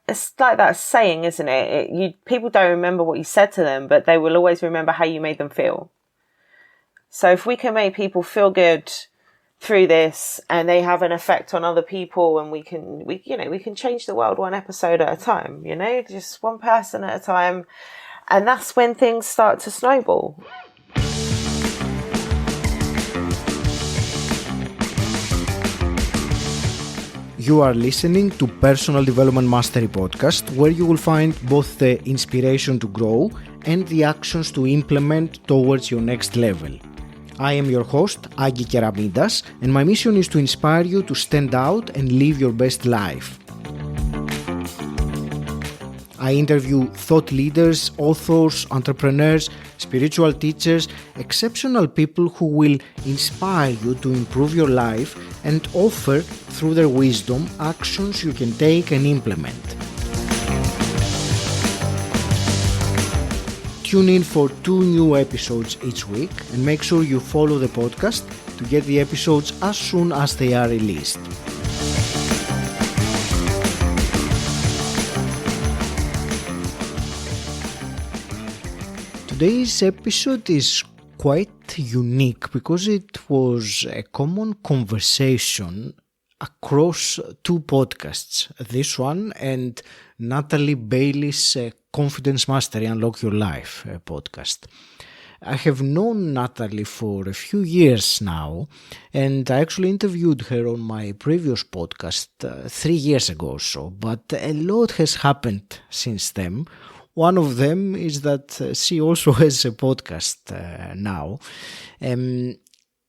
it's like that saying, isn't it? People don't remember what you said to them, but they will always remember how you made them feel. So if we can make people feel good through this, and they have an effect on other people, and we can change the world one episode at a time, just one person at a time. And that's when things start to snowball. You are listening to Personal Development Mastery Podcast, where you will find both the inspiration to grow and the actions to implement towards your next level. I am your host, 𝗁𝗁𝗀𝗄𝗯𝗍𝗲, and my mission is to inspire you to stand out and live your best life. I interview thought leaders, authors, entrepreneurs, spiritual teachers, exceptional people who will inspire you to improve your life and offer, through their wisdom, actions you can take and implement. Tune in for 2 new episodes each week, and make sure you follow the podcast to get the episodes as soon as they are released. Today's episode is quite unique because it was a common conversation across 2 podcasts, this one and Natalie Bailey's Confidence Mastery Unlock Your Life podcast. I have known Natalie for a few years now, and I actually interviewed her on my previous podcast 3 years ago or so, but a lot has happened since then. One of them is that she also has a podcast now.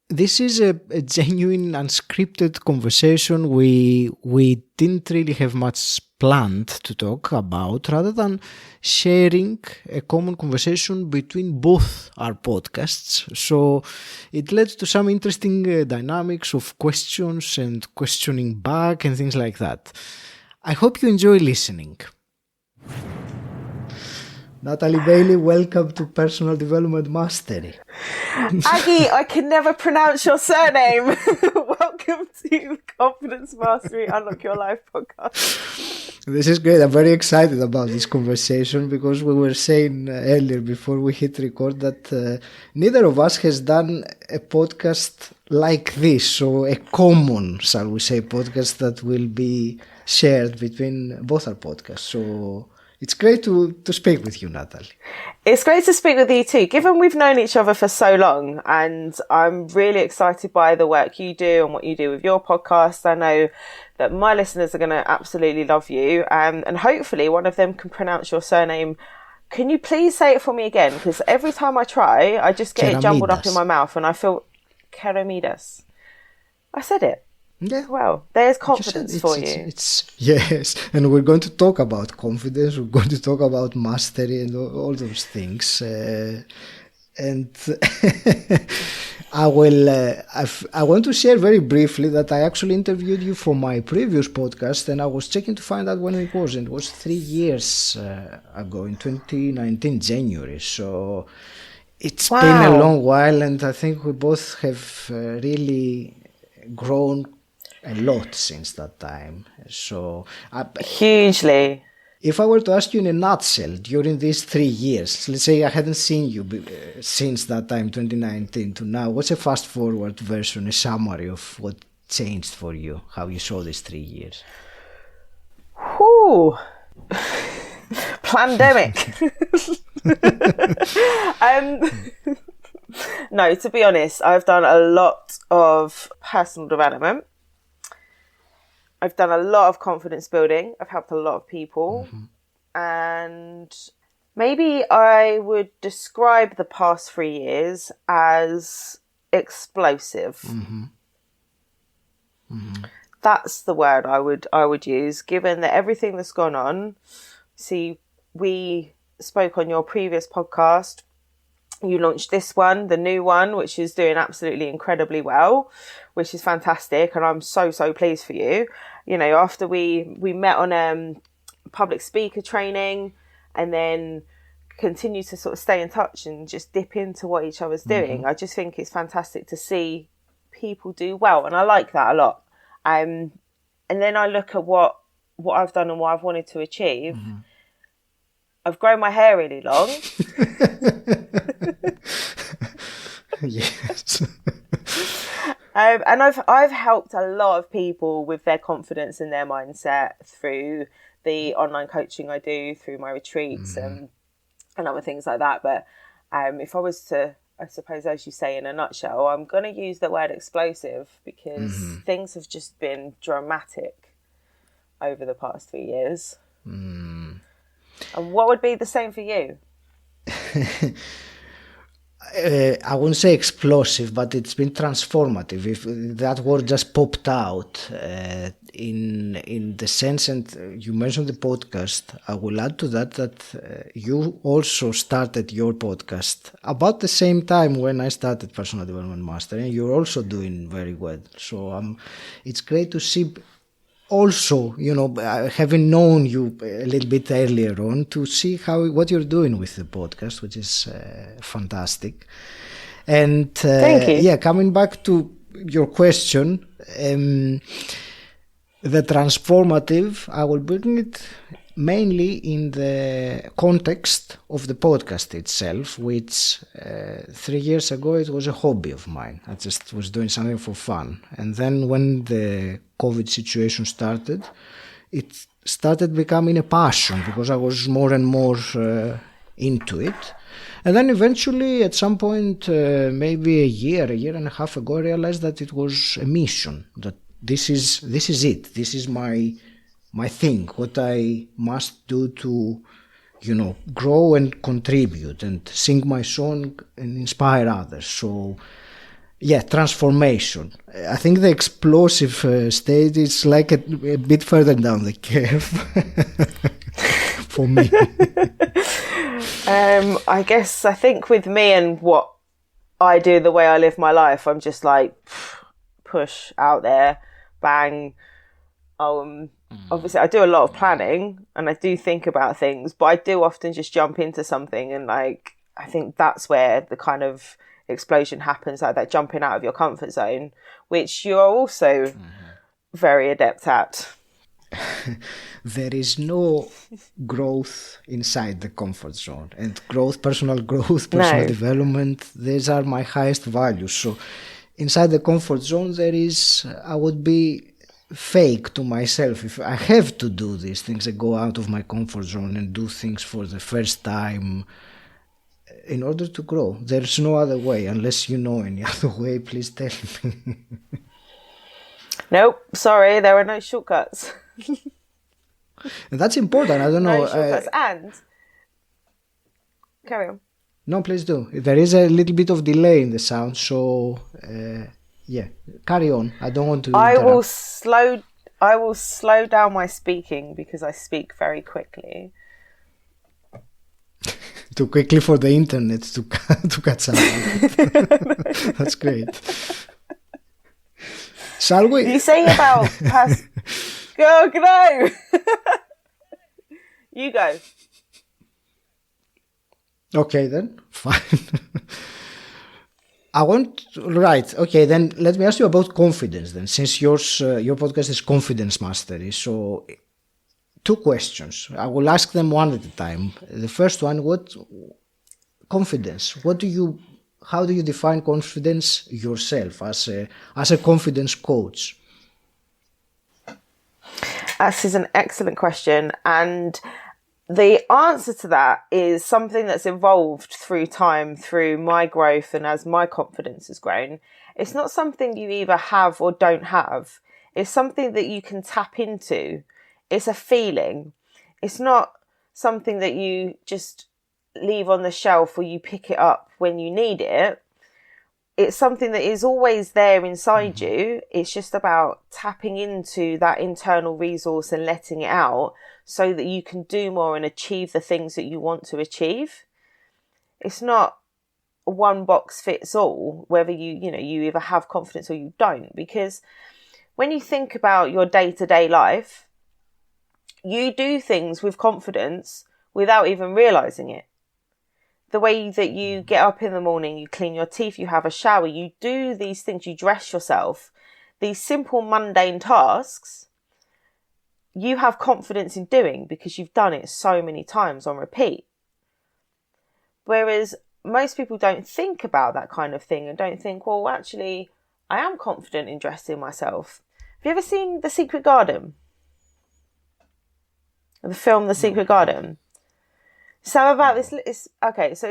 This is a genuine unscripted conversation. We didn't really have much planned to talk about, rather than sharing a common conversation between both our podcasts. So it led to some interesting dynamics of questions and questioning back and things like that. I hope you enjoy listening. Natalie Bailey, welcome to Personal Development Mastery. Aggie, I can never pronounce your surname. Welcome to Confidence Mastery Unlock Your Life podcast. This is great. I'm very excited about this conversation because we were saying earlier before we hit record that neither of us has done a podcast like this. So a common, shall we say, podcast that will be shared between both our podcasts. So it's great to speak with you, Natalie. It's great to speak with you too, given we've known each other for so long, and I'm really excited by the work you do and what you do with your podcast. I know that my listeners are going to absolutely love you, and hopefully one of them can pronounce your surname. Can you please say it for me again? Because every time I try, I just get it jumbled up in my mouth and I feel 𝗁𝗁𝗀𝗄𝗯𝗓. I said it. Yeah. Well, there's confidence for you. Yes, and we're going to talk about confidence. We're going to talk about mastery and all those things. And I want to share very briefly that I actually interviewed you for my previous podcast, and I was checking to find out when it was. And it was 3 years ago, in 2019 January. So it's been a long while, and I think we both have really grown a lot since that time. So hugely. If I were to ask you in a nutshell, during these 3 years, let's say I hadn't seen you since that time, 2019 to now, what's a fast forward version, a summary of what changed for you, how you saw these 3 years? Whew. Pandemic. No, to be honest, I've done a lot of personal development. I've done a lot of confidence building. I've helped a lot of people. Mm-hmm. And maybe I would describe the past 3 years as explosive. Mm-hmm. Mm-hmm. That's the word I would use, given that everything that's gone on. See, we spoke on your previous podcast. You launched this one, the new one, which is doing absolutely incredibly well, which is fantastic. And I'm so pleased for you. You know, after we met on public speaker training, and then continue to sort of stay in touch and just dip into what each other's doing. I just think it's fantastic to see people do well. And I like that a lot. And then I look at what what I've done and what I've wanted to achieve, I've grown my hair really long. Yes. And I've helped a lot of people with their confidence and their mindset through the online coaching I do, through my retreats and other things like that. But if I was to, I suppose, as you say, in a nutshell, I'm going to use the word explosive because things have just been dramatic over the past 3 years. And what would be the same for you? I wouldn't say explosive, but it's been transformative. If that word just popped out in the sense, and you mentioned the podcast, I will add to that you also started your podcast about the same time when I started Personal Development Master, and you're also doing very well. So it's great to see. Also, having known you a little bit earlier on, to see what you're doing with the podcast, which is fantastic. And thank you. Yeah, coming back to your question, the transformative, I will bring it mainly in the context of the podcast itself, which 3 years ago it was a hobby of mine. I just was doing something for fun. And then when the COVID situation started, it started becoming a passion because I was more and more into it. And then eventually at some point, maybe a year and a half ago, I realized that it was a mission, that this is it. This is my thing, what I must do to, grow and contribute and sing my song and inspire others. So, yeah, transformation. I think the explosive stage is like a bit further down the curve for me. I think with me and what I do, the way I live my life, I'm just like, push out there, bang. Obviously I do a lot of planning and I do think about things, but I do often just jump into something, and I think that's where the kind of explosion happens, like that jumping out of your comfort zone, which you are also very adept at. There is no growth inside the comfort zone, and personal development, these are my highest values. So inside the comfort zone, I would be fake to myself if I have to do these things. I go out of my comfort zone and do things for the first time in order to grow. There's no other way. Unless you know any other way, please tell me. Nope, sorry, there are no shortcuts. And that's important. I don't know. No shortcuts. And carry on. No, please do. There is a little bit of delay in the sound, so yeah, carry on. I don't want to interrupt. I will slow down my speaking because I speak very quickly. Too quickly for the internet to catch up. That's great. Shall we? You say about go. You go. Okay, then fine. Right. Okay, then let me ask you about confidence. Then, since your podcast is Confidence Mastery, so 2 questions. I will ask them one at a time. The first one: confidence? How do you define confidence yourself as a confidence coach? This is an excellent question, and the answer to that is something that's evolved through time, through my growth, and as my confidence has grown. It's not something you either have or don't have. It's something that you can tap into. It's a feeling. It's not something that you just leave on the shelf or you pick it up when you need it. It's something that is always there inside you. It's just about tapping into that internal resource and letting it out so that you can do more and achieve the things that you want to achieve. It's not one box fits all, whether you either have confidence or you don't. Because when you think about your day-to-day life, you do things with confidence without even realizing it. The way that you get up in the morning, you clean your teeth, you have a shower, you do these things, you dress yourself, these simple mundane tasks, you have confidence in doing because you've done it so many times on repeat. Whereas most people don't think about that kind of thing and don't think, well, actually, I am confident in dressing myself. Have you ever seen The Secret Garden? The film The Secret Garden? So about this, it's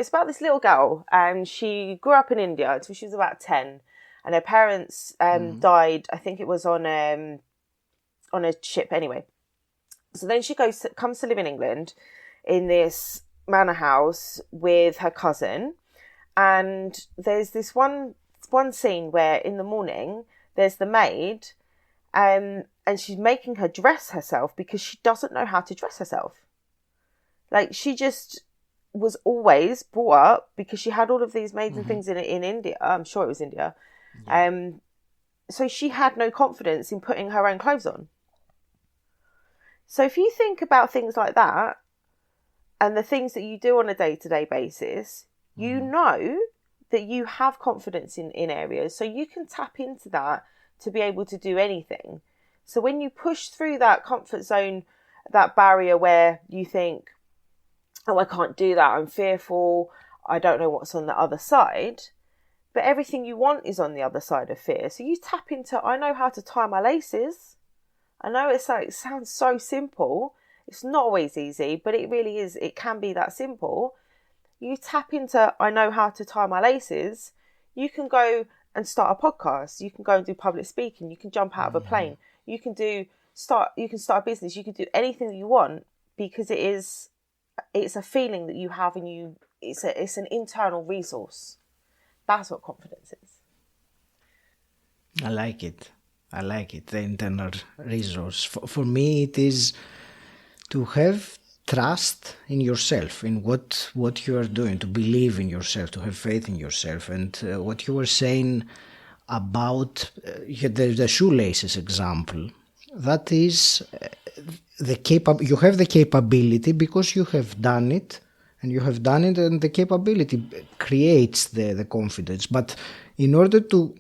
about this little girl, and she grew up in India until she was about 10, and her parents died. I think it was on a ship anyway. So then she comes to live in England in this manor house with her cousin, and there's this one scene where in the morning there's the maid, and she's making her dress herself because she doesn't know how to dress herself. Like, she just was always brought up because she had all of these maids and things in India. I'm sure it was India. Yeah. So she had no confidence in putting her own clothes on. So if you think about things like that and the things that you do on a day-to-day basis, you know that you have confidence in areas. So you can tap into that to be able to do anything. So when you push through that comfort zone, that barrier where you think, oh, I can't do that, I'm fearful, I don't know what's on the other side, but everything you want is on the other side of fear. So you tap into, I know how to tie my laces. I know it sounds so simple. It's not always easy, but it really is. It can be that simple. You tap into, I know how to tie my laces. You can go and start a podcast. You can go and do public speaking. You can jump out of a plane. You can start a business. You can do anything that you want because it's a feeling that you have, and it's an internal resource. That's what confidence is. I like it. The internal resource. For me, it is to have trust in yourself, in what you are doing, to believe in yourself, to have faith in yourself. And what you were saying about the shoelaces example, that is you have the capability because you have done it, and the capability creates the confidence. But in order to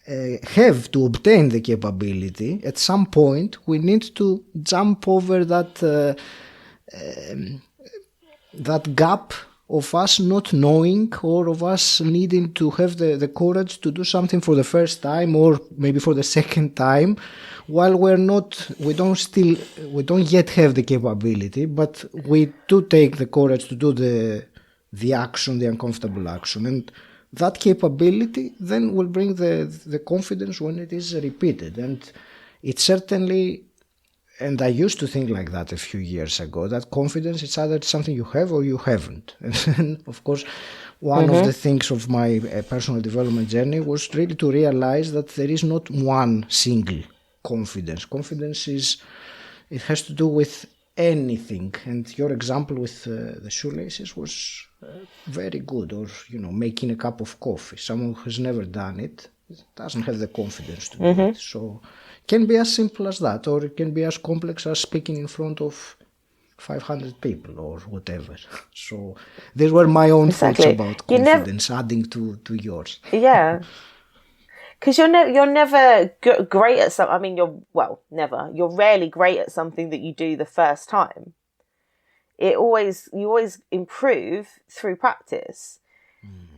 obtain the capability, at some point we need to jump over that gap of us not knowing, or of us needing to have the courage to do something for the first time, or maybe for the second time, while we don't yet have the capability, but we do take the courage to do the action, the uncomfortable action. And that capability then will bring the confidence when it is repeated. And it certainly, and I used to think like that a few years ago, that confidence is either something you have or you haven't. And of course, one of the things of my personal development journey was really to realize that there is not one single confidence. Confidence it has to do with anything. And your example with the shoelaces was very good. Or, making a cup of coffee. Someone who has never done it doesn't have the confidence to do it. So it can be as simple as that, or it can be as complex as speaking in front of 500 people or whatever. So these were my own thoughts about confidence, adding to yours. Yeah. Because you're never great at something. I mean, never. You're rarely great at something that you do the first time. You always improve through practice.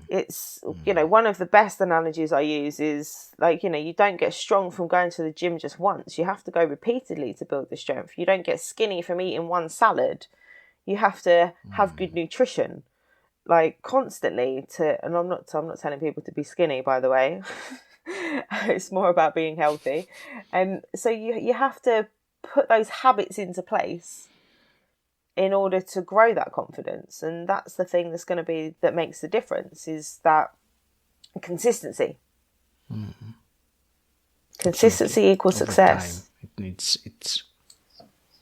It's, one of the best analogies I use is like, you don't get strong from going to the gym just once. You have to go repeatedly to build the strength. You don't get skinny from eating one salad. You have to have good nutrition, like constantly and I'm not telling people to be skinny, by the way. It's more about being healthy. So you have to put those habits into place in order to grow that confidence. And that's the thing that makes the difference, is that consistency. Consistency equals success. It's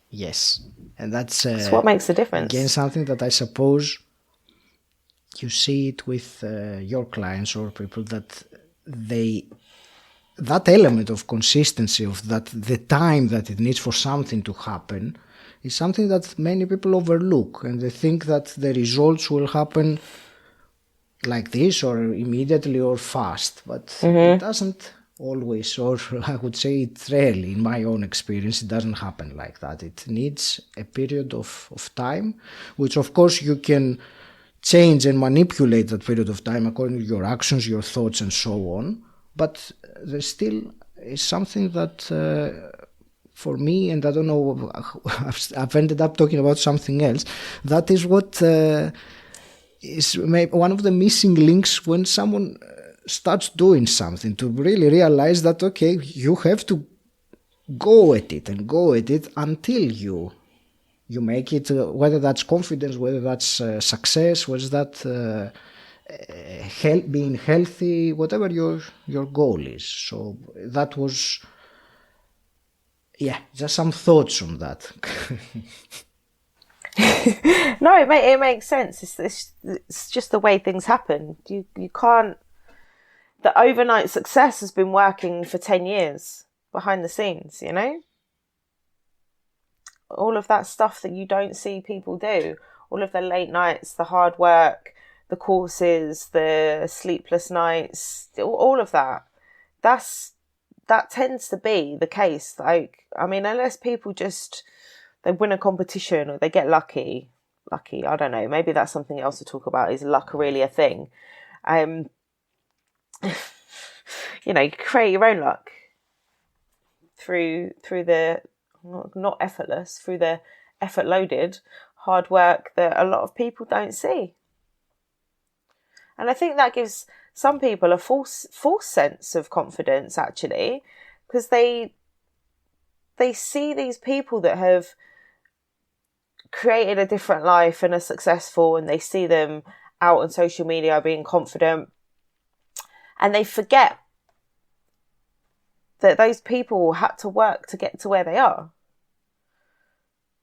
yes. And that's what makes the difference. Again, something that I suppose you see it with your clients or people that that element of consistency, of that the time that it needs for something to happen, is something that many people overlook, and they think that the results will happen like this or immediately or fast, but it doesn't always, or I would say it rarely, in my own experience, it doesn't happen like that. It needs a period of time, which of course you can change and manipulate that period of time according to your actions, your thoughts, and so on. But there still is something that for me, and I don't know, I've ended up talking about something else, that is what is one of the missing links when someone starts doing something, to really realize that, okay, you have to go at it until you make it, whether that's confidence, whether that's success, whether that being healthy, whatever your goal is. So that was, just some thoughts on that. No, it makes sense. It's just the way things happen. You can't. The overnight success has been working for 10 years behind the scenes, you know? All of that stuff that you don't see people do, all of the late nights, the hard work, the courses, the sleepless nights, all of that, that tends to be the case. Like, I mean, unless people they win a competition or they get lucky, I don't know, maybe that's something else to talk about. Is luck really a thing? You know, you create your own luck through the not effortless, through the effort loaded hard work that a lot of people don't see. And I think that gives some people a false sense of confidence, actually, because they see these people that have created a different life and are successful, and they see them out on social media being confident, and they forget that those people had to work to get to where they are.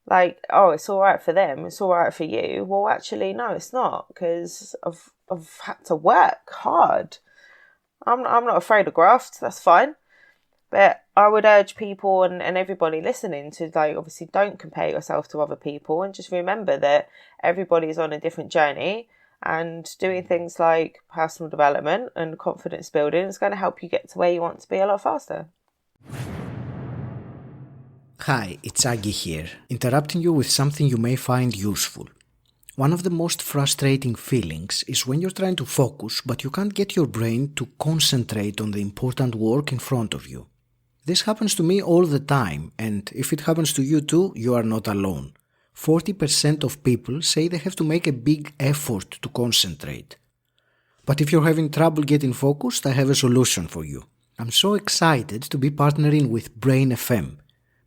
Like, oh, it's all right for them, it's all right for you. Well, actually, no, it's not, because I've had to work hard. I'm not afraid of graft, that's fine. But I would urge people and everybody listening to, like, obviously don't compare yourself to other people, and just remember that everybody's on a different journey, and doing things like personal development and confidence building is going to help you get to where you want to be a lot faster. Hi, it's 𝗁𝗲𝘀 here, interrupting you with something you may find useful. One of the most frustrating feelings is when you're trying to focus, but you can't get your brain to concentrate on the important work in front of you. This happens to me all the time, and if it happens to you too, you are not alone. 40% of people say they have to make a big effort to concentrate. But if you're having trouble getting focused, I have a solution for you. I'm so excited to be partnering with Brain FM.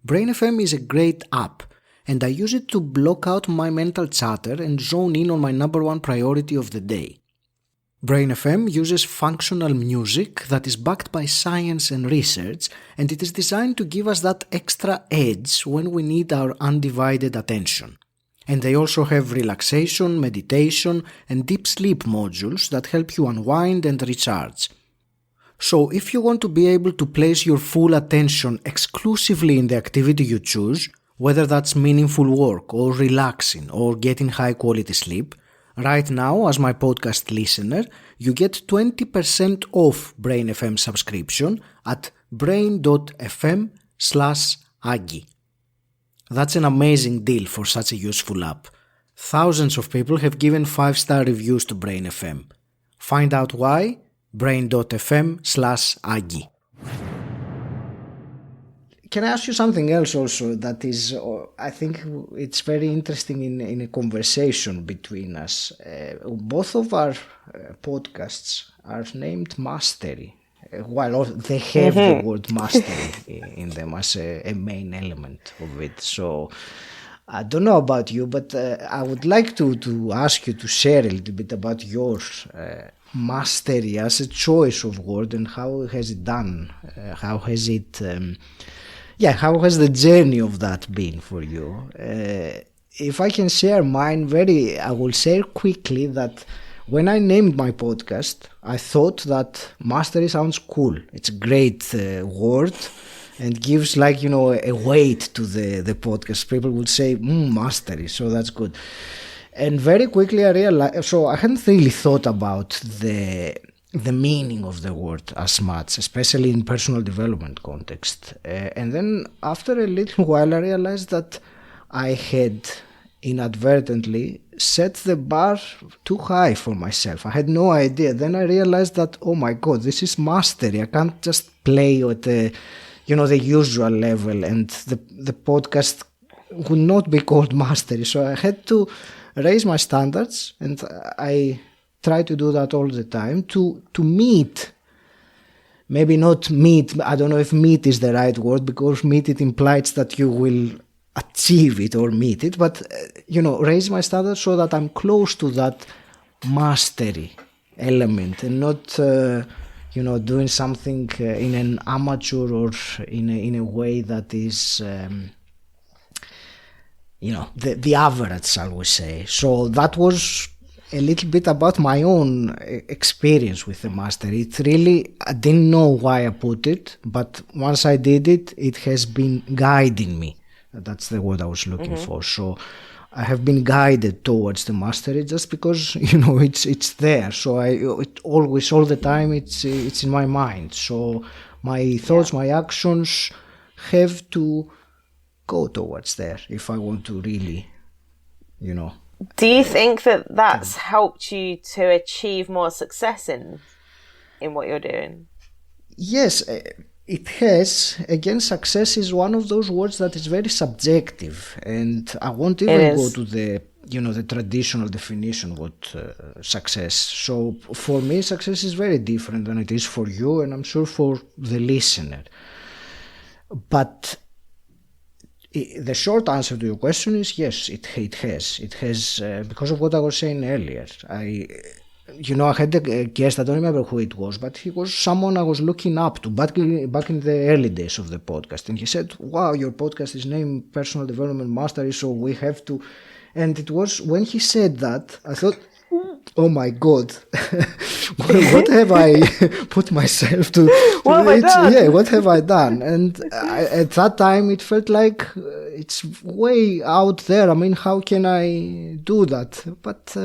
Brain FM is a great app, and I use it to block out my mental chatter and zone in on my number one priority of the day. Brain FM uses functional music that is backed by science and research, and it is designed to give us that extra edge when we need our undivided attention. And they also have relaxation, meditation, and deep sleep modules that help you unwind and recharge. So if you want to be able to place your full attention exclusively in the activity you choose, whether that's meaningful work or relaxing or getting high quality sleep, right now, as my podcast listener, you get 20% off Brain FM subscription at brain.fm/𝗁𝗲𝘀. That's an amazing deal for such a useful app. Thousands of people have given 5-star reviews to Brain FM. Find out why? brain.fm/𝗁𝗲𝘀. Can I ask you something else also that is, I think it's very interesting in a conversation between us. Both of our podcasts are named Mastery. While they have the word mastery in them as a main element of it. So I don't know about you, but I would like to ask you to share a little bit about your mastery as a choice of word, and how has it done? How has it... how has the journey of that been for you? If I can share mine I will share quickly that when I named my podcast, I thought that mastery sounds cool. It's a great word and gives a weight to the podcast. People would say, mastery, so that's good. And very quickly I realized, so I hadn't really thought about the the meaning of the word as much, especially in personal development context. And then after a little while, I realized that I had inadvertently set the bar too high for myself. I had no idea. Then I realized that, oh my God, this is mastery. I can't just play at the usual level, and the podcast would not be called mastery. So I had to raise my standards, and I try to do that all the time to meet. Maybe not meet. I don't know if meet is the right word, because meet, it implies that you will achieve it or meet it, but raise my standards so that I'm close to that mastery element, and not doing something in an amateur or in a way that is the average, shall we say. So that was a little bit about my own experience with the mastery. It really, I didn't know why I put it, but once I did it, it has been guiding me. That's the word I was looking for. So I have been guided towards the mastery just because it's there. So it always, all the time, it's in my mind. So my thoughts, my actions have to go towards there if I want to really, Do you think that that's helped you to achieve more success in what you're doing? Yes. It has. Again, success is one of those words that is very subjective, and I won't even go to the the traditional definition of what success. So for me, success is very different than it is for you, and I'm sure for the listener. But the short answer to your question is yes, it has. It has, because of what I was saying earlier. I had a guest, I don't remember who it was, but he was someone I was looking up to back in the early days of the podcast. And he said, wow, your podcast is named Personal Development Mastery, so we have to... And it was when he said that, I thought, oh my God, what have I put myself to... What have I done? Yeah, what have I done? And at that time, it felt like it's way out there. I mean, how can I do that? But...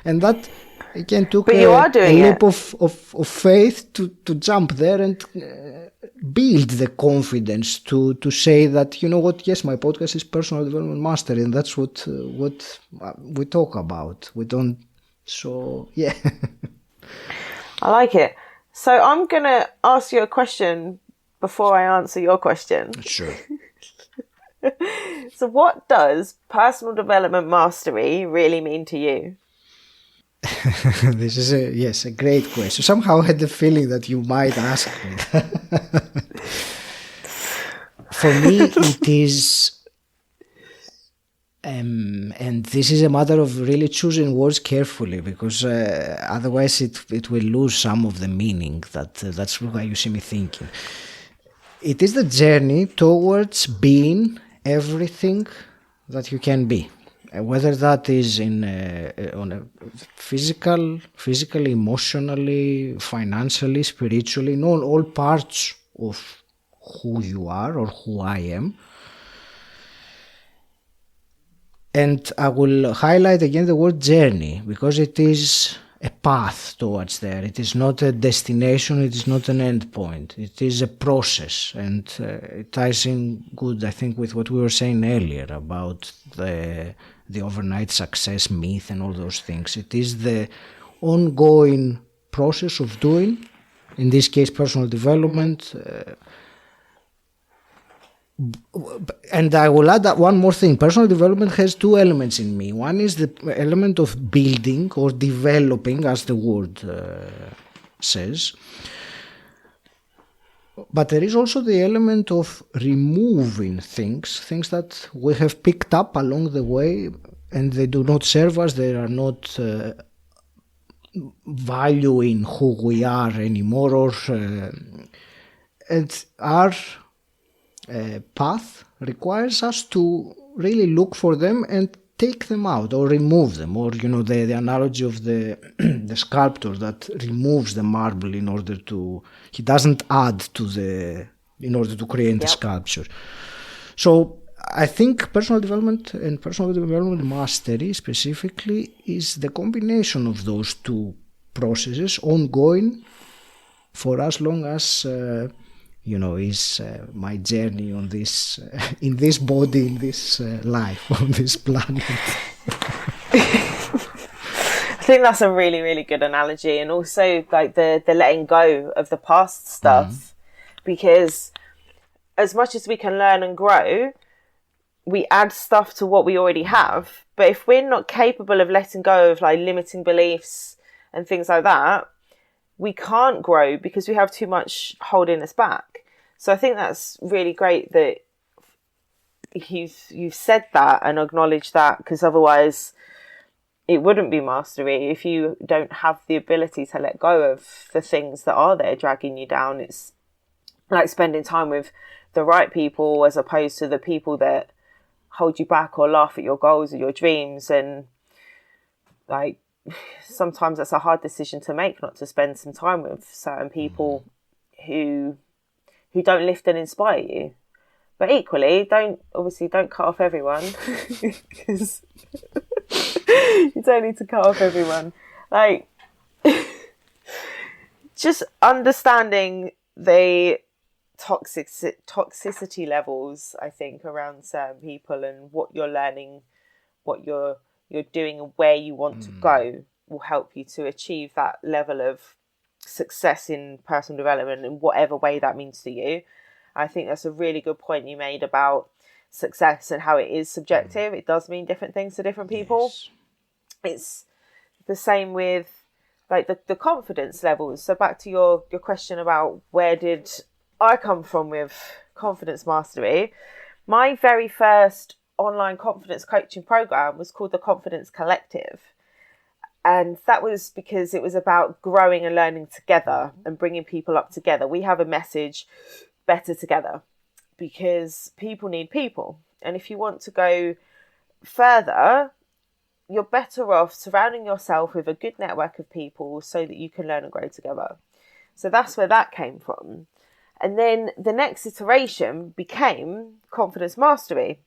and that... Again, took a leap of faith to jump there and build the confidence to say that, yes, my podcast is Personal Development Mastery, and that's what we talk about. We don't, so yeah. I like it. So I'm going to ask you a question before I answer your question. Sure. So what does Personal Development Mastery really mean to you? This is a great question. Somehow I had the feeling that you might ask me. For me, it is, and this is a matter of really choosing words carefully, because otherwise it will lose some of the meaning. That's why you see me thinking. It is the journey towards being everything that you can be. Whether that is on a physically, emotionally, financially, spiritually, in all parts of who you are or who I am. And I will highlight again the word journey, because it is a path towards there. It is not a destination, it is not an end point. It is a process, and it ties in good, I think, with what we were saying earlier about the overnight success myth and all those things. It is the ongoing process of doing, in this case, personal development. And I will add that one more thing. Personal development has two elements in me. One is the element of building or developing, as the word says. But there is also the element of removing things that we have picked up along the way, and they do not serve us. They are not valuing who we are anymore, or and our path requires us to really look for them and take them out or remove them, or the analogy of the sculptor that removes the marble in order to, he doesn't add to in order to create the sculpture. So I think personal development and personal development mastery specifically is the combination of those two processes ongoing for as long as is my journey on this in this body, in this life, on this planet. I think that's a really, really good analogy, and also like the letting go of the past stuff, because as much as we can learn and grow, we add stuff to what we already have. But if we're not capable of letting go of like limiting beliefs and things like that, we can't grow because we have too much holding us back. So I think that's really great that you've said that and acknowledged that, because otherwise it wouldn't be mastery if you don't have the ability to let go of the things that are there dragging you down. It's like spending time with the right people as opposed to the people that hold you back or laugh at your goals or your dreams. And like sometimes that's a hard decision to make, not to spend some time with certain people who don't lift and inspire you. But equally, don't cut off everyone, because you don't need to cut off everyone. Like, just understanding the toxicity levels, I think, around certain people and what you're learning, what you're doing and where you want to go will help you to achieve that level of success in personal development in whatever way that means to you. I think that's a really good point you made about success and how it is subjective. It does mean different things to different people. Yes. It's the same with like the confidence levels. So back to your question about where did I come from with confidence mastery. My very first online confidence coaching program was called the Confidence Collective. And that was because it was about growing and learning together and bringing people up together. We have a message, better together, because people need people. And if you want to go further, you're better off surrounding yourself with a good network of people so that you can learn and grow together. So that's where that came from. And then the next iteration became confidence mastery.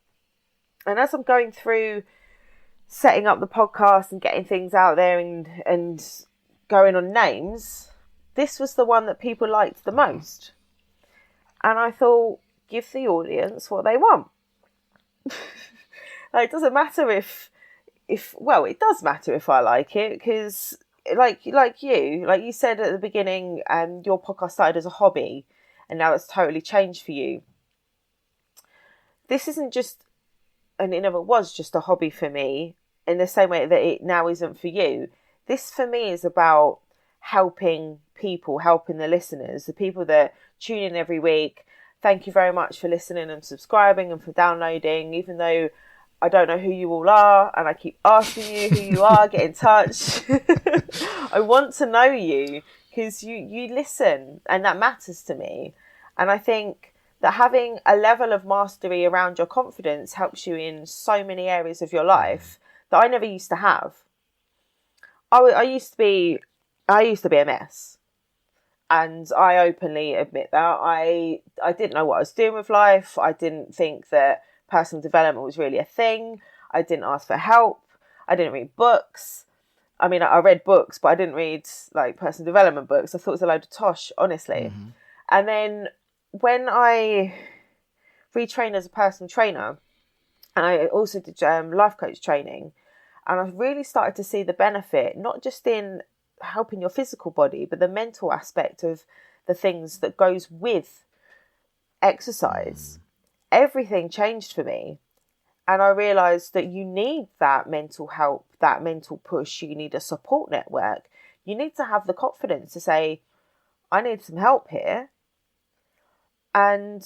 And as I'm going through setting up the podcast and getting things out there and going on names, this was the one that people liked the most. And I thought, give the audience what they want. Like, it doesn't matter if it does matter if I like it, because like you said at the beginning, your podcast started as a hobby and now it's totally changed for you. This isn't just, and it never was just a hobby for me in the same way that it now isn't for you. This for me is about helping people, helping the listeners, the people that tune in every week. Thank you very much for listening and subscribing and for downloading, even though I don't know who you all are and I keep asking you who you are, get in touch. I want to know you because you listen, and that matters to me. And I think that having a level of mastery around your confidence helps you in so many areas of your life that I never used to have. I used to be a mess. And I openly admit that. I didn't know what I was doing with life. I didn't think that personal development was really a thing. I didn't ask for help. I didn't read books. I mean, I read books, but I didn't read like personal development books. I thought it was a load of tosh, honestly. Mm-hmm. And then when I retrained as a personal trainer, and I also did life coach training, and I really started to see the benefit, not just in helping your physical body, but the mental aspect of the things that goes with exercise. Everything changed for me. And I realised that you need that mental help, that mental push. You need a support network. You need to have the confidence to say, I need some help here. And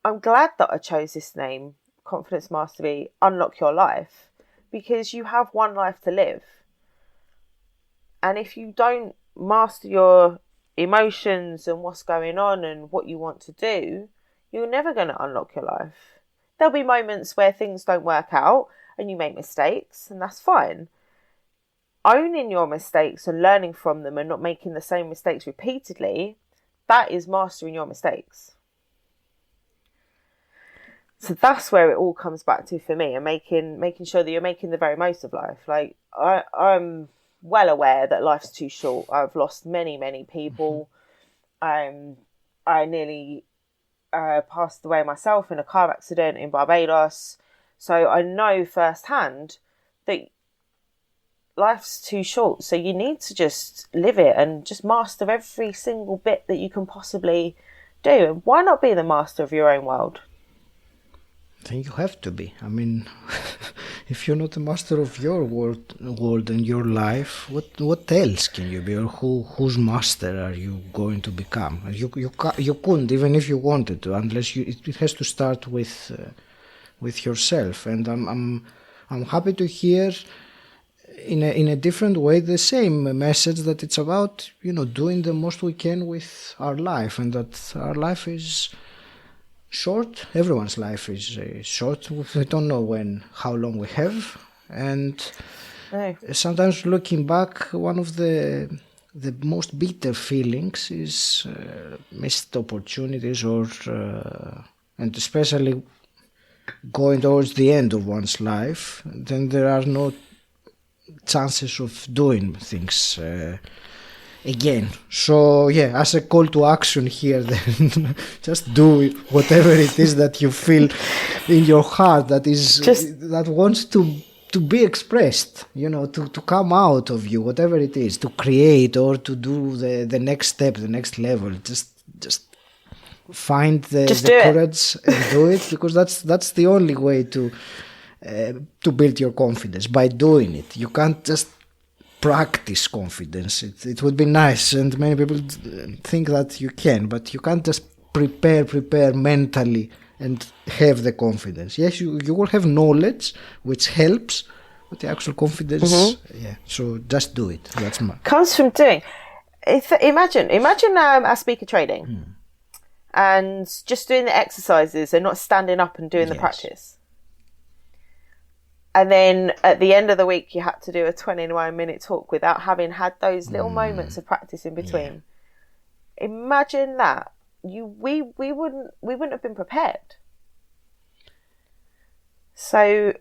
I'm glad that I chose this name, Confidence Mastery, Unlock Your Life, because you have one life to live. And if you don't master your emotions and what's going on and what you want to do, you're never going to unlock your life. There'll be moments where things don't work out and you make mistakes, and that's fine. Owning your mistakes and learning from them and not making the same mistakes repeatedly, that is mastering your mistakes. So that's where it all comes back to for me, and making sure that you're making the very most of life. Like I'm well aware that life's too short. I've lost many, many people. I nearly passed away myself in a car accident in Barbados. So I know firsthand that life's too short. So you need to just live it and just master every single bit that you can possibly do. And why not be the master of your own world? I think you have to be. I mean, if you're not the master of your world and your life, what else can you be? Or whose master are you going to become? You couldn't, even if you wanted to, unless it has to start with yourself. And I'm happy to hear in a different way the same message, that it's about, doing the most we can with our life, and that our life is short. Everyone's life is short. We don't know how long we have, and sometimes looking back, one of the most bitter feelings is missed opportunities, and especially going towards the end of one's life. Then there are no chances of doing things again. So as a call to action here, then just do it, whatever it is that you feel in your heart that wants to be expressed, to come out of you, whatever it is, to create or to do the next step, the next level. Just find the courage and do it, because that's the only way to build your confidence, by doing it. You can't just practice confidence. It would be nice, and many people think that you can, but you can't just prepare mentally and have the confidence. Yes, you will have knowledge, which helps, but the actual confidence, so just do it. That's comes from doing. Imagine our speaker training, and just doing the exercises and not standing up and doing the practice. And then at the end of the week, you had to do a 29-minute talk without having had those little moments of practice in between. Yeah. Imagine that. We wouldn't have been prepared. So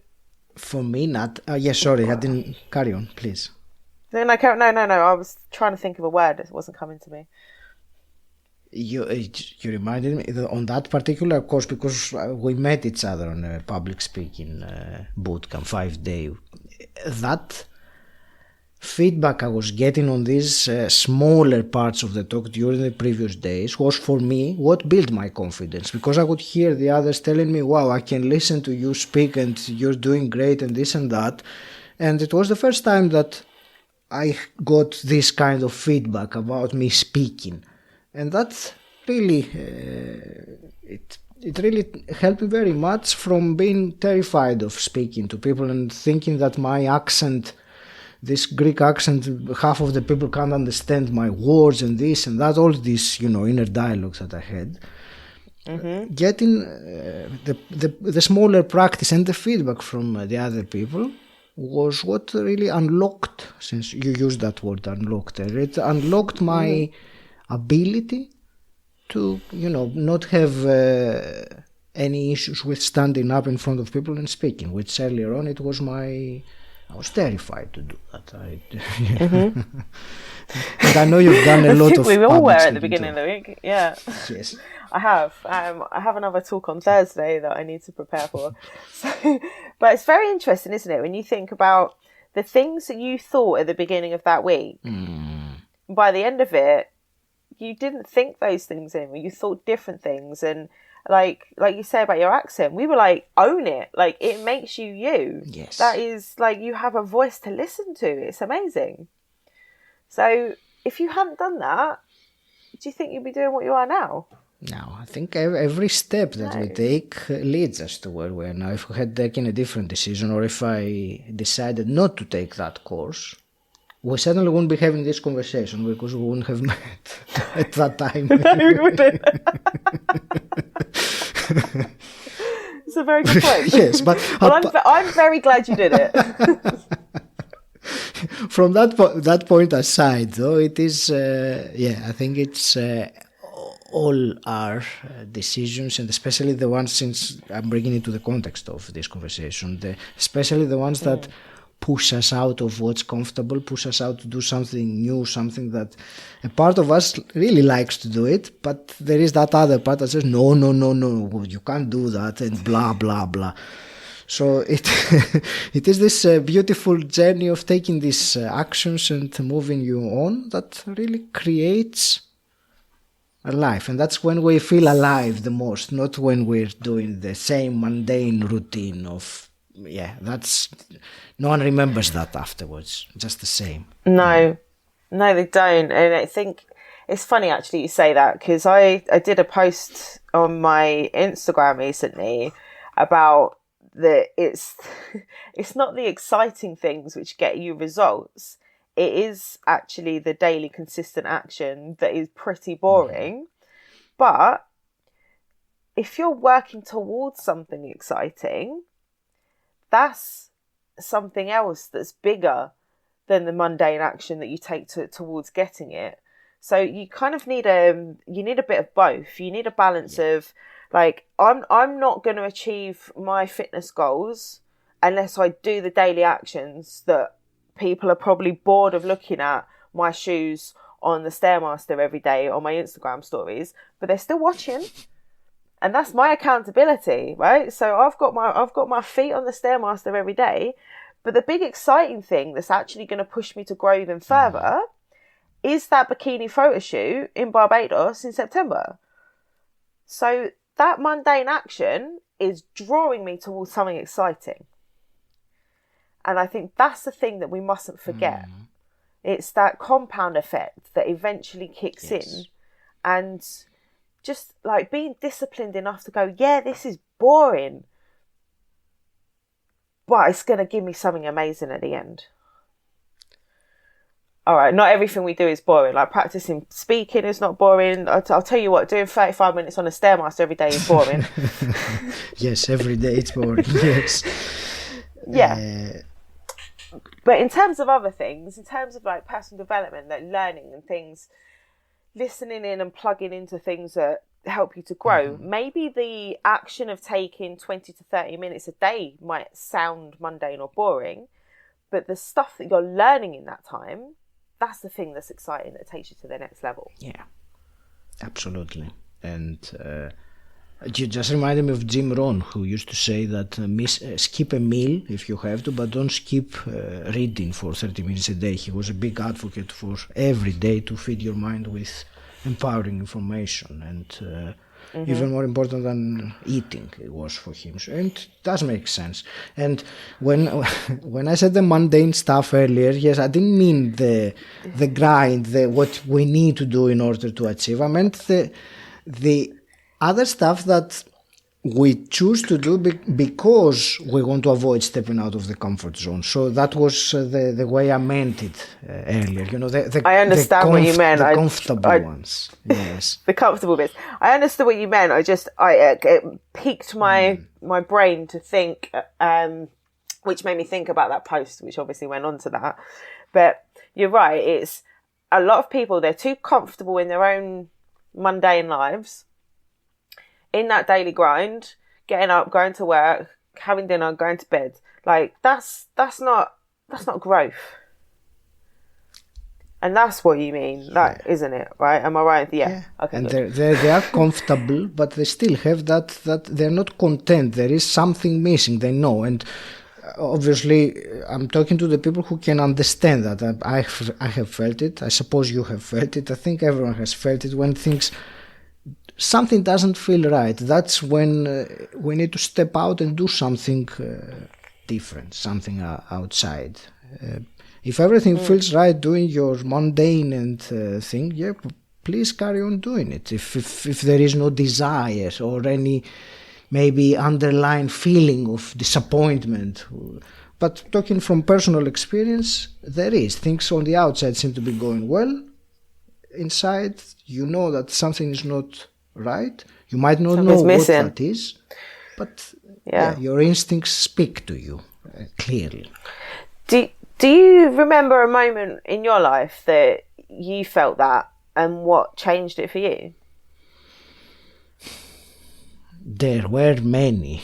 for me, not. Sorry, I didn't carry on. Please. Then no. I was trying to think of a word that wasn't coming to me. You reminded me on that particular course, because we met each other on a public speaking bootcamp, 5-day. That feedback I was getting on these smaller parts of the talk during the previous days was, for me, what built my confidence, because I would hear the others telling me, wow, I can listen to you speak and you're doing great and this and that. And it was the first time that I got this kind of feedback about me speaking. And that's really, it really helped me very much from being terrified of speaking to people and thinking that my accent, this Greek accent, half of the people can't understand my words and this and that, all these, inner dialogues that I had. Getting the smaller practice and the feedback from the other people was what really unlocked, since you used that word, unlocked, it unlocked my ability to, not have any issues with standing up in front of people and speaking, which earlier on I was terrified to do that. And I know you've done a lot of. We all were at the beginning of the week. Yeah. Yes. I have another talk on Thursday that I need to prepare for. So, but it's very interesting, isn't it, when you think about the things that you thought at the beginning of that week. By the end of it, you didn't think those things in. You thought different things, and like you say about your accent, we were like, own it. Like, it makes you you. Yes. That is, like, you have a voice to listen to. It's amazing. So if you hadn't done that, do you think you'd be doing what you are now? No, I think every step that we take leads us to where we are now. If we had taken a different decision, or if I decided not to take that course, we certainly wouldn't be having this conversation, because we wouldn't have met at that time. No, we wouldn't. It's a very good point. Yes, but I'm very glad you did it. From that point aside, though, it is, I think it's all our decisions, and especially the ones, since I'm bringing it to the context of this conversation, especially the ones that push us out of what's comfortable, push us out to do something new, something that a part of us really likes to do it, but there is that other part that says, no, you can't do that, and blah, blah, blah. So it is this beautiful journey of taking these actions and moving you on that really creates a life. And that's when we feel alive the most, not when we're doing the same mundane routine of, that's, no one remembers that afterwards, just the same. No, they don't. And I think it's funny actually you say that, because I did a post on my Instagram recently about that it's not the exciting things which get you results. It is actually the daily consistent action that is pretty boring. But if you're working towards something exciting, that's something else that's bigger than the mundane action that you take towards getting it. So you kind of need a bit of both. You need a balance of, like, I'm not going to achieve my fitness goals unless I do the daily actions that people are probably bored of looking at my shoes on the Stairmaster every day on my Instagram stories, but they're still watching. And that's my accountability, right? So I've got my feet on the Stairmaster every day. But the big exciting thing that's actually going to push me to grow even further is that bikini photo shoot in Barbados in September. So that mundane action is drawing me towards something exciting. And I think that's the thing that we mustn't forget. It's that compound effect that eventually kicks in. And just like being disciplined enough to go, this is boring, but it's going to give me something amazing at the end. All right, not everything we do is boring. Like practicing speaking is not boring. I'll tell you what, doing 35 minutes on a Stairmaster every day is boring. Yes, every day it's boring. Yes. Yeah. But in terms of other things, in terms of like personal development, like learning and things, listening in and plugging into things that help you to grow, maybe the action of taking 20 to 30 minutes a day might sound mundane or boring, but the stuff that you're learning in that time, that's the thing that's exciting, that takes you to the next level. Yeah, absolutely. And you just reminded me of 𝗔𝗯𝘂, who used to say that skip a meal if you have to, but don't skip reading for 30 minutes a day. He was a big advocate for every day to feed your mind with empowering information, and even more important than eating it was for him. So, and it does make sense. And when I said the mundane stuff earlier, yes, I didn't mean the grind, what we need to do in order to achieve. I meant the other stuff that we choose to do because we want to avoid stepping out of the comfort zone. So that was the way I meant it earlier. You know, I understand what you meant. The comfortable ones. Yes. The comfortable bits. I understood what you meant. It piqued my brain to think, which made me think about that post, which obviously went on to that. But you're right. It's a lot of people, they're too comfortable in their own mundane lives, in that daily grind, getting up, going to work, having dinner, going to bed. Like that's not growth. And that's what you mean, isn't it? Right? Am I right? Yeah. Okay. And they are comfortable, but they still have that they're not content. There is something missing. They know, and obviously, I'm talking to the people who can understand that. I have felt it. I suppose you have felt it. I think everyone has felt it when something doesn't feel right. That's when we need to step out and do something different, something outside. If everything feels right, doing your mundane and thing, please carry on doing it. If there is no desire or any maybe underlying feeling of disappointment, but talking from personal experience, there is. Things on the outside seem to be going well. Inside, you know that something is not right. You might not know what that is, but your instincts speak to you clearly. Do you remember a moment in your life that you felt that, and what changed it for you? there were many,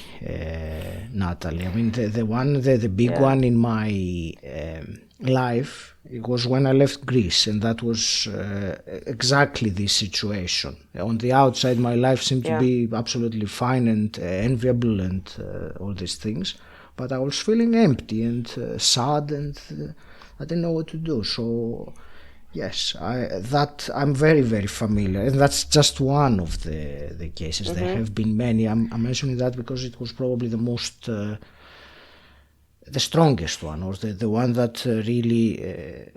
Natalie. I mean, the big one in my life, it was when I left Greece, and that was exactly this situation. On the outside, my life seemed to be absolutely fine and enviable and all these things, but I was feeling empty and sad, and I didn't know what to do. So yes, I'm very, very familiar, and that's just one of the cases. There have been many. I'm mentioning that because it was probably the most, the strongest one, or the one that really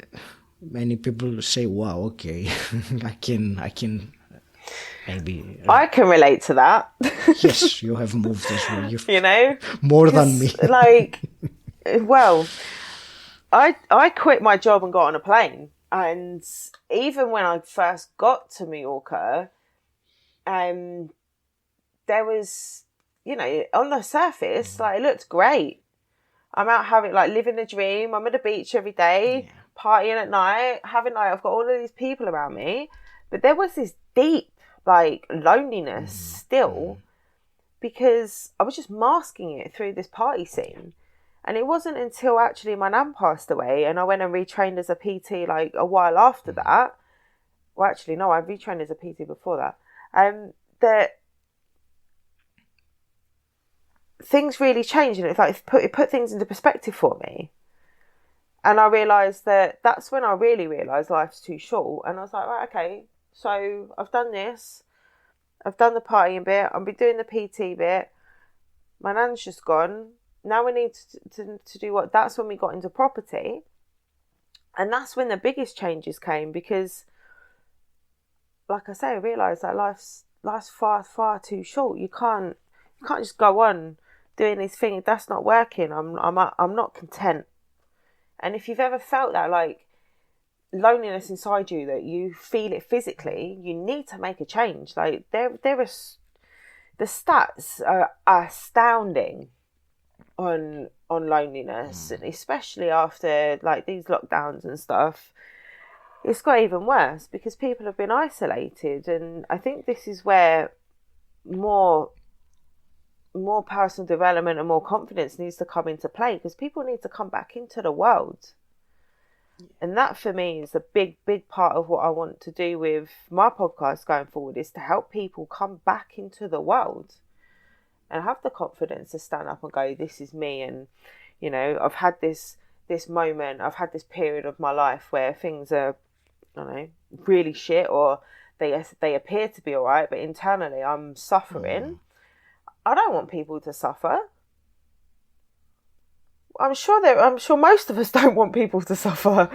many people say, "Wow, okay, I can maybe." I can relate to that. Yes, you have moved as well. You know, more than me. Like, well, I quit my job and got on a plane. And even when I first got to Mallorca, there was, you know, on the surface, like, it looked great. I'm out having, like, living the dream. I'm at the beach every day, partying at night, I've got all of these people around me. But there was this deep, like, loneliness still, because I was just masking it through this party scene. And it wasn't until actually my nan passed away and I went and retrained as a PT like a while after that. Well, actually, no, I retrained as a PT before that. That things really changed, and it put things into perspective for me. And I realised that's when I really realised life's too short. And I was like, right, okay, so I've done this. I've done the partying bit. I'll be doing the PT bit. My nan's just gone. Now we need to do what? That's when we got into property. And that's when the biggest changes came, because, like I say, I realised that life's far, far too short. You can't just go on doing these things. That's not working. I'm not content. And if you've ever felt that, like, loneliness inside you, that you feel it physically, you need to make a change. Like, the stats are astounding on loneliness, and especially after, like, these lockdowns and stuff, it's got even worse because people have been isolated. And I think this is where more personal development and more confidence needs to come into play, because people need to come back into the world. And that, for me, is a big part of what I want to do with my podcast going forward, is to help people come back into the world and have the confidence to stand up and go, this is me. And, you know, I've had this moment, I've had this period of my life where things are, I don't know, really shit, or they appear to be all right, but internally I'm suffering. I don't want people to suffer. I'm sure most of us don't want people to suffer.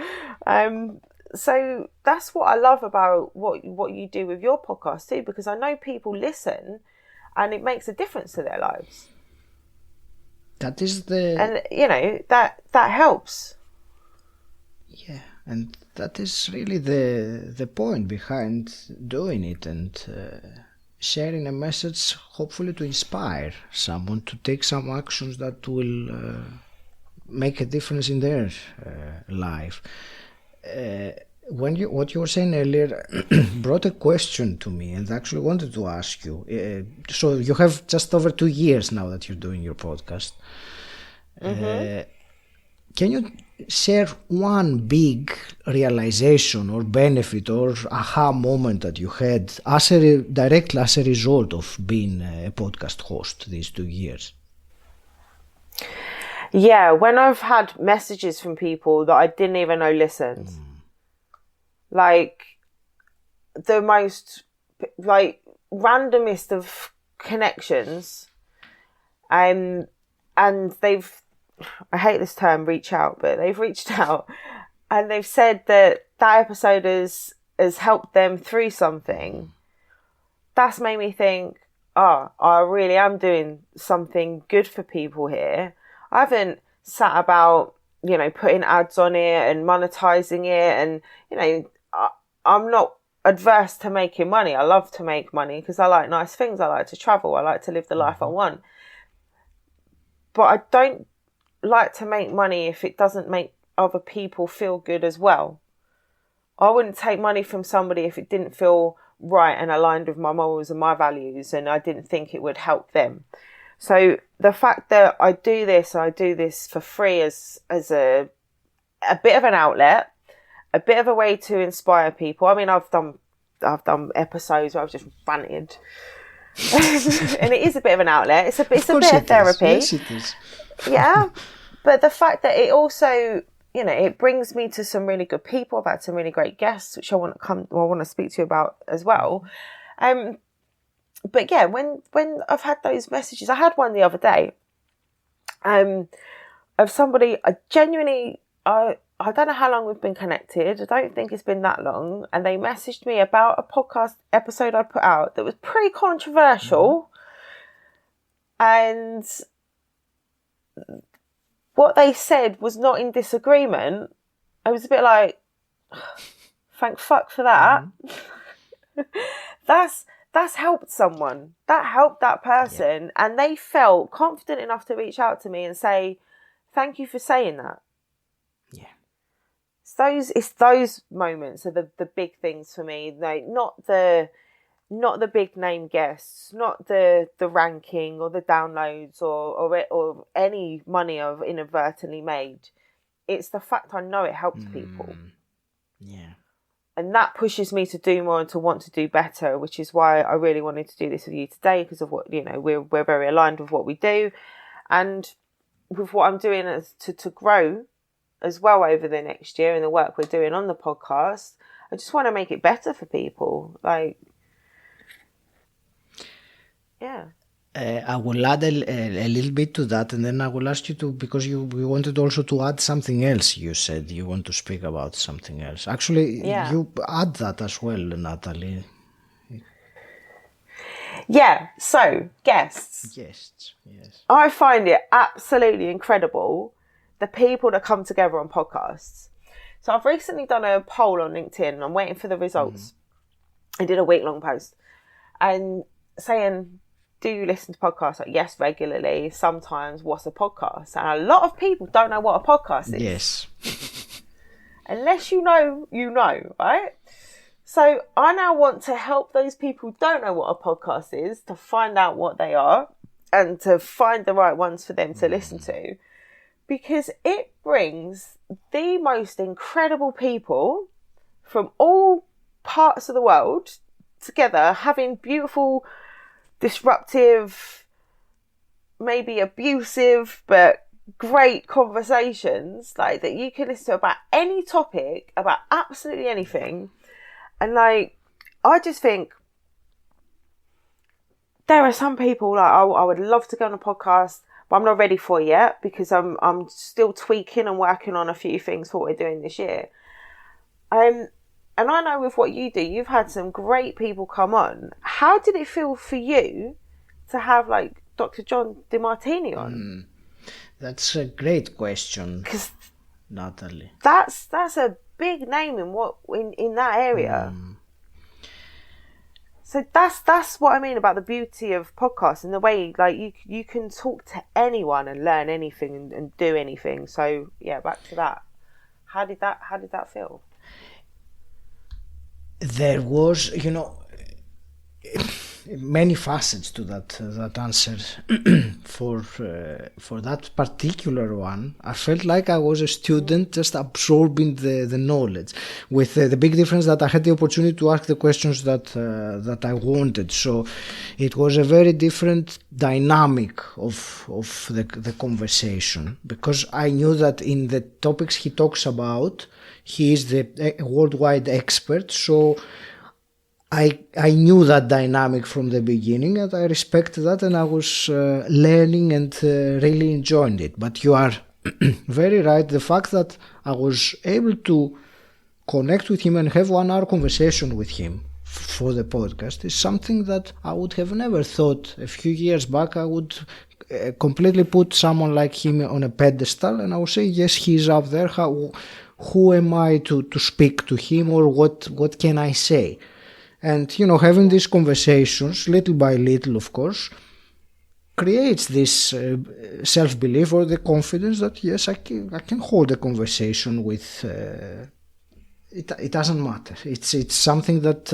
So that's what I love about what you do with your podcast too, because I know people listen and it makes a difference to their lives. That is and you know, that helps. Yeah, and that is really the point behind doing it, and sharing a message, hopefully to inspire someone to take some actions that will make a difference in their life. What you were saying earlier brought a question to me, and actually wanted to ask you. So you have just over 2 years now that you're doing your podcast. Can you share one big realization or benefit or aha moment that you had directly as a result of being a podcast host these 2 years? Yeah, when I've had messages from people that I didn't even know listened. Like, the most, like, randomest of connections. And they've, I hate this term, reach out, but they've reached out and they've said that episode has helped them through something. That's made me think, I really am doing something good for people here. I haven't sat about, you know, putting ads on it and monetizing it. And, you know, I'm not adverse to making money. I love to make money because I like nice things. I like to travel. I like to live the life I want. But I don't like to make money if it doesn't make other people feel good as well. I wouldn't take money from somebody if it didn't feel right and aligned with my morals and my values, and I didn't think it would help them. So the fact that I do this for free as a bit of an outlet, a bit of a way to inspire people. I mean, I've done episodes where I've just ranted. And it is a bit of an outlet. It's a bit of therapy. Yes, it is. Yeah. But the fact that it also, it brings me to some really good people. I've had some really great guests, which I want to speak to you about as well. But yeah, when I've had those messages, I had one the other day, of somebody I genuinely, I don't know how long we've been connected. I don't think it's been that long. And they messaged me about a podcast episode I put out that was pretty controversial. And what they said was not in disagreement. I was a bit like, thank fuck for that. That's helped someone. That helped that person. Yeah. And they felt confident enough to reach out to me and say, thank you for saying that. Yeah. It's those moments are the big things for me. Like not the big name guests, not the ranking or the downloads or any money I've inadvertently made. It's the fact I know it helps people. Yeah. And that pushes me to do more and to want to do better, which is why I really wanted to do this with you today, because of what, we're very aligned with what we do and with what I'm doing as to grow as well over the next year and the work we're doing on the podcast. I just want to make it better for people. Like, yeah. I will add a little bit to that, and then I will ask you to, because we wanted also to add something else. You said you want to speak about something else. Actually, you add that as well, Natalie. Yeah, so guests. Guests, yes. I find it absolutely incredible, the people that come together on podcasts. So I've recently done a poll on LinkedIn, and I'm waiting for the results. I did a week-long post and saying, do you listen to podcasts? Like, yes, regularly. Sometimes, what's a podcast? And a lot of people don't know what a podcast is. Yes. Unless you know, right? So I now want to help those people who don't know what a podcast is to find out what they are and to find the right ones for them to listen to. Because it brings the most incredible people from all parts of the world together, having beautiful, disruptive, maybe abusive, but great conversations like that you can listen to about any topic, about absolutely anything. And like, I just think there are some people like I would love to go on a podcast, but I'm not ready for it yet because I'm still tweaking and working on a few things for what we're doing this year. And I know with what you do, you've had some great people come on. How did it feel for you to have like Dr. John 𝗷𝗵𝗂𝘃 on? That's a great question, Natalie. That's a big name in that area. So that's what I mean about the beauty of podcasts and the way like you can talk to anyone and learn anything and do anything. So yeah, back to that. How did that feel? There was, many facets to that answer. For that particular one, I felt like I was a student just absorbing the knowledge, with the big difference that I had the opportunity to ask the questions that I wanted. So it was a very different dynamic of the conversation, because I knew that in the topics he talks about, he is the worldwide expert. So I knew that dynamic from the beginning, and I respect that, and I was learning and really enjoying it. But you are very right. The fact that I was able to connect with him and have 1 hour conversation with him for the podcast is something that I would have never thought a few years back. I would completely put someone like him on a pedestal, and I would say, yes, he's up there. Who am I to speak to him, or what can I say? And, having these conversations, little by little, of course, creates this self-belief or the confidence that, yes, I can hold a conversation with... It doesn't matter. It's something that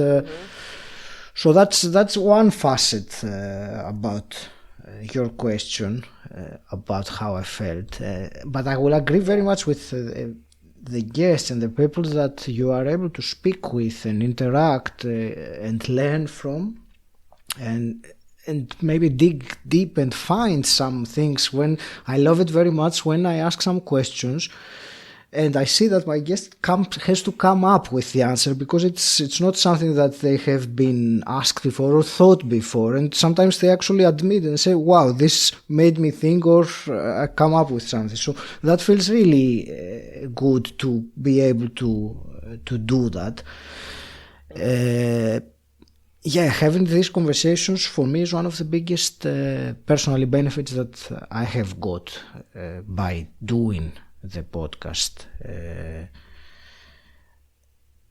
So that's one facet about your question about how I felt. But I will agree very much with the guests and the people that you are able to speak with and interact and learn from, and maybe dig deep and find some things. When I love it very much when I ask some questions and I see that my guest has to come up with the answer, because it's not something that they have been asked before or thought before, and sometimes they actually admit and say, wow, this made me think, or I come up with something. So that feels really good to be able to do that. Having these conversations for me is one of the biggest personal benefits that I have got by doing the podcast.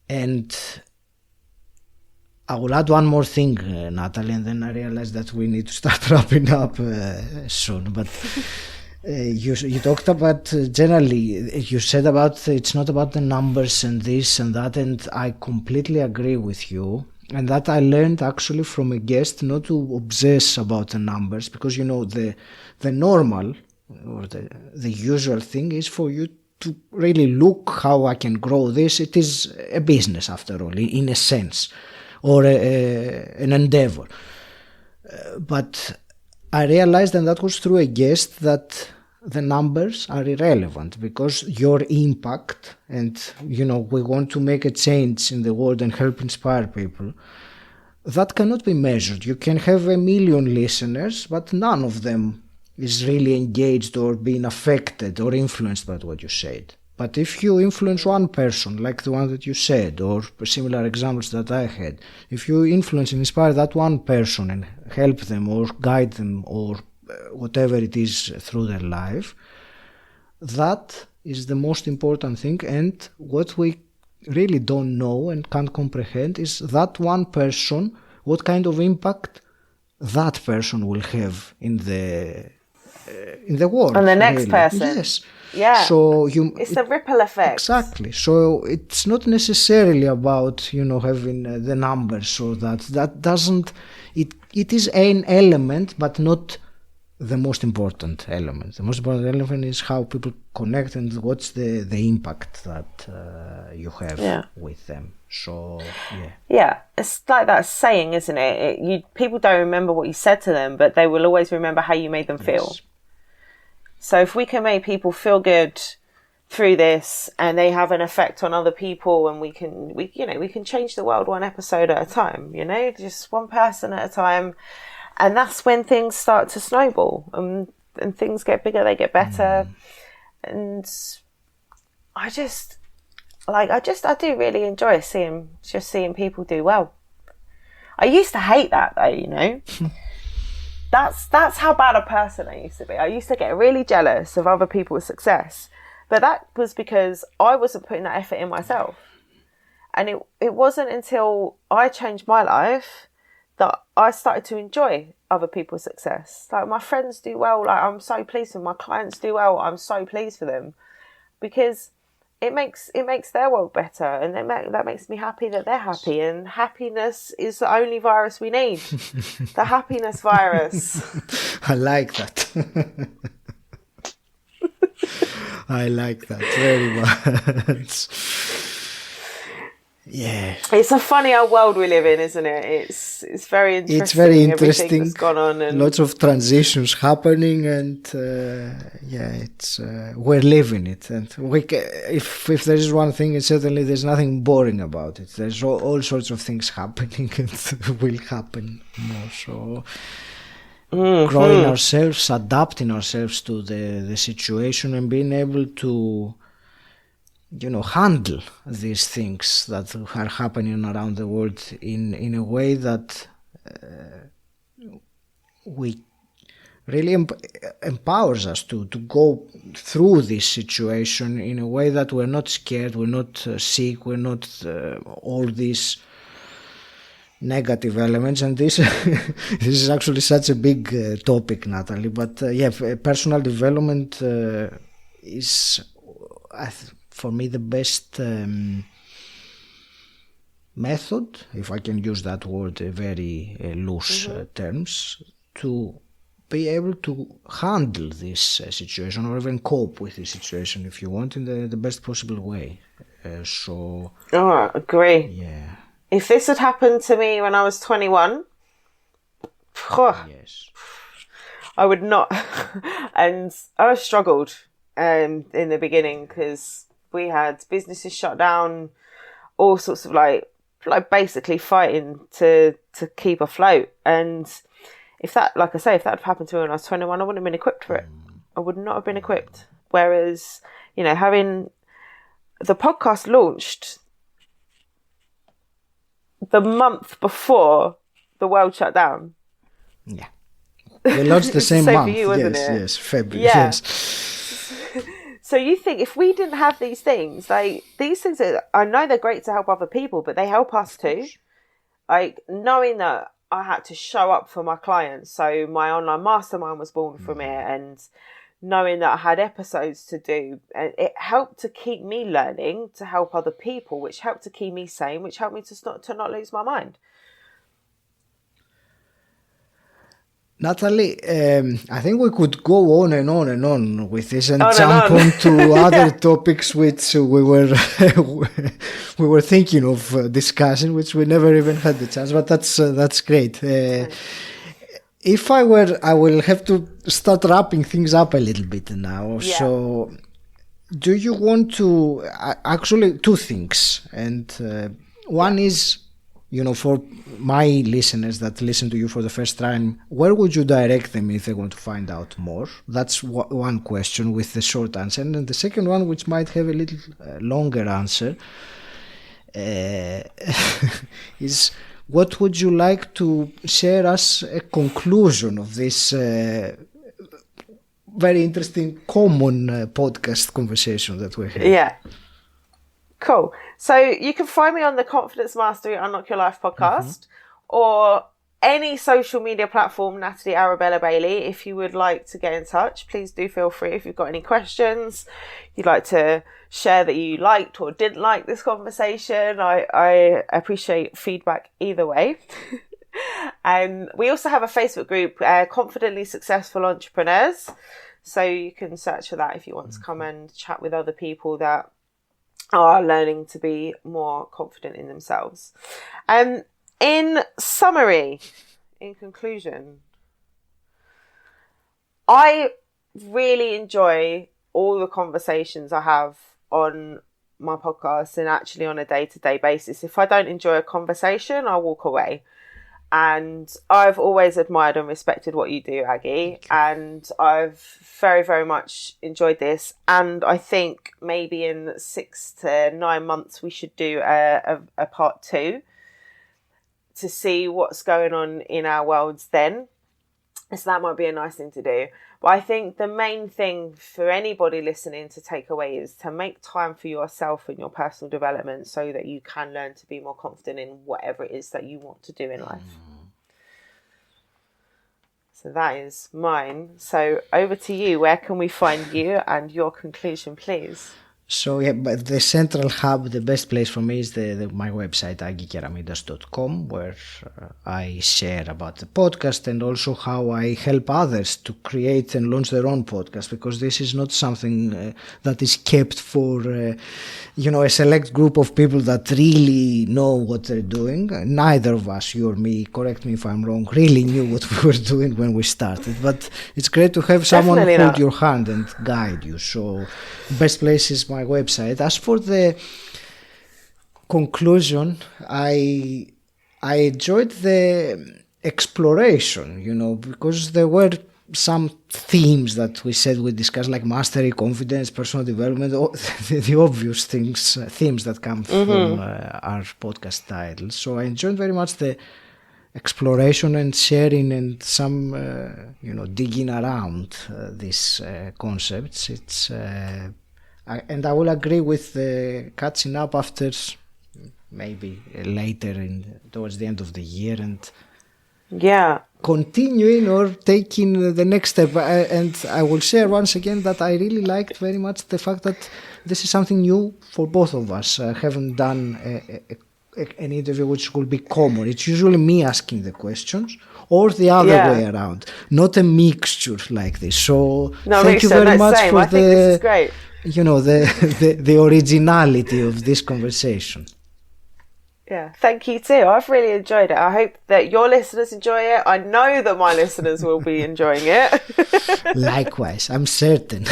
And I will add one more thing, Natalie, and then I realize that we need to start wrapping up soon. But you talked about generally, you said about it's not about the numbers and this and that, and I completely agree with you. And that I learned actually from a guest, not to obsess about the numbers, because the normal or the usual thing is for you to really look how I can grow this. It is a business after all, in a sense, or an endeavor. But I realized, and that was through a guest, that the numbers are irrelevant, because your impact, and we want to make a change in the world and help inspire people, that cannot be measured. You can have 1 million listeners, but none of them is really engaged or being affected or influenced by what you said. But if you influence one person, like the one that you said, or similar examples that I had, if you influence and inspire that one person and help them or guide them or whatever it is through their life, that is the most important thing. And what we really don't know and can't comprehend is that one person, what kind of impact that person will have in the world. On the next really. person. Yes. Yeah. So it's a ripple effect. Exactly. So it's not necessarily about having the numbers or that doesn't. It is an element, but not the most important element. The most important element is how people connect and what's the impact that you have with them. So it's like that saying, isn't it? People don't remember what you said to them, but they will always remember how you made them feel. So if we can make people feel good through this, and they have an effect on other people, and we can change the world one episode at a time, just one person at a time. And that's when things start to snowball, and things get bigger, they get better. And I do really enjoy seeing people do well. I used to hate that though, That's how bad a person I used to be. I used to get really jealous of other people's success. But that was because I wasn't putting that effort in myself. And it wasn't until I changed my life that I started to enjoy other people's success. Like, my friends do well, like, I'm so pleased with them. My clients do well, I'm so pleased for them. Because it makes their world better, and that makes me happy that they're happy. And happiness is the only virus we need. The happiness virus. I like that. I like that very much. Yeah. It's a funny old world we live in, isn't it? It's very interesting. It's very interesting. Everything that's gone on, and lots of transitions happening, and we're living it. And if there is one thing, it's certainly there's nothing boring about it. There's all sorts of things happening, and will happen more. So growing ourselves, adapting ourselves to the situation, and being able to handle these things that are happening around the world in a way that we really empowers us to go through this situation in a way that we're not scared, we're not sick, we're not all these negative elements. And this this is actually such a big topic, Natalie, but personal development is for me the best method, if I can use that word in very loose terms, to be able to handle this situation, or even cope with this situation, if you want, in the best possible way. So I agree. Yeah. If this had happened to me when I was 21, Yes. I would not. And I struggled in the beginning because we had businesses shut down, all sorts of like basically fighting to keep afloat. And if that, like I say, if that had happened to me when I was 21, I wouldn't have been equipped for it. I would not have been equipped. Whereas, you know, having the podcast launched the month before the world shut down. Yeah. We launched the same month. For you, wasn't it? Yes, February. Yeah. Yes. So you think if we didn't have these things, like these things, I know they're great to help other people, but they help us too. Like knowing that I had to show up for my clients. So my online mastermind was born from it, and knowing that I had episodes to do, and it helped to keep me learning, to help other people, which helped to keep me sane, which helped me to not lose my mind. Natalie, I think we could go on and on and on with this and jump on to other topics which we were thinking of discussing, which we never even had the chance. But that's great. If I will have to start wrapping things up a little bit now. Yeah. So, do you want to actually two things? And one is, you know, for my listeners that listen to you for the first time, where would you direct them if they want to find out more? That's one question with the short answer. And then the second one, which might have a little longer answer, is what would you like to share as a conclusion of this very interesting, common podcast conversation that we're having? Yeah. Cool. So you can find me on the Confidence Mastery Unlock Your Life podcast, or any social media platform, Natalie Bailey. If you would like to get in touch, please do feel free. If you've got any questions, you'd like to share that you liked or didn't like this conversation, I appreciate feedback either way. We also have a Facebook group, Confidently Successful Entrepreneurs. So you can search for that if you want to come and chat with other people that are learning to be more confident in themselves. In summary, in conclusion, I really enjoy all the conversations I have on my podcast and actually on a day-to-day basis. If I don't enjoy a conversation, I'll walk away. And I've always admired and respected what you do, Aggie. And I've very, very much enjoyed this. And I think maybe in 6 to 9 months, we should do a part 2 to see what's going on in our worlds then. So that might be a nice thing to do. But I think the main thing for anybody listening to take away is to make time for yourself and your personal development so that you can learn to be more confident in whatever it is that you want to do in life. So that is mine. So over to you. Where can we find you and your conclusion, please? So yeah, but the central hub, the best place for me is my website, 𝗷𝗀𝗀𝗲𝗀.com, where I share about the podcast and also how I help others to create and launch their own podcast, because this is not something that is kept for, a select group of people that really know what they're doing. Neither of us, you or me, correct me if I'm wrong, really knew what we were doing when we started. But it's great to have someone hold your hand and guide you. So best place is my website. As for the conclusion, I enjoyed the exploration, because there were some themes that we said we discussed, like mastery, confidence, personal development, the obvious themes that come from our podcast title. So I enjoyed very much the exploration and sharing and some, digging around these concepts. It's and I will agree with catching up after maybe later towards the end of the year and continuing or taking the next step. And I will share once again that I really liked very much the fact that this is something new for both of us. I haven't done a an interview which will be common. It's usually me asking the questions or the other way around, not a mixture like this. So thank you very much for I think this is great. The originality of this conversation. Yeah, thank you too. I've really enjoyed it. I hope that your listeners enjoy it. I know that my listeners will be enjoying it. Likewise, I'm certain.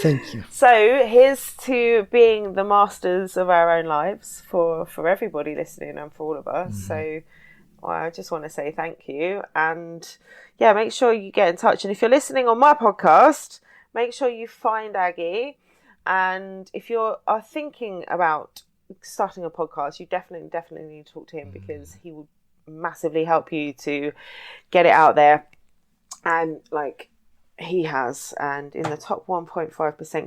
Thank you. So here's to being the masters of our own lives for everybody listening and for all of us. So I just want to say thank you. And yeah, make sure you get in touch. And if you're listening on my podcast, make sure you find Aggie. And if you are thinking about starting a podcast, you definitely need to talk to him, because he will massively help you to get it out there. And like he has, and in the top 1.5%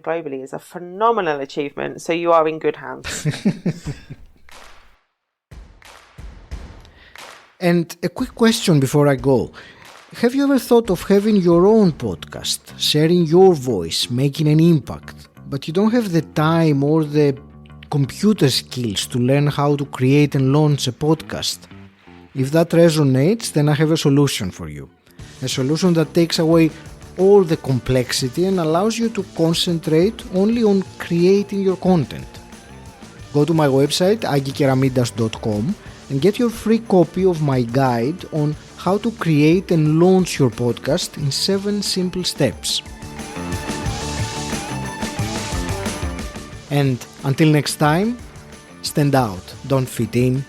globally is a phenomenal achievement. So you are in good hands. And a quick question before I go. Have you ever thought of having your own podcast, sharing your voice, making an impact, but you don't have the time or the computer skills to learn how to create and launch a podcast? If that resonates, then I have a solution for you. A solution that takes away all the complexity and allows you to concentrate only on creating your content. Go to my website, 𝗷𝗲𝘀𝗆𝗲𝗀 and get your free copy of my guide on how to create and launch your podcast in 7 simple steps. And until next time, stand out, don't fit in,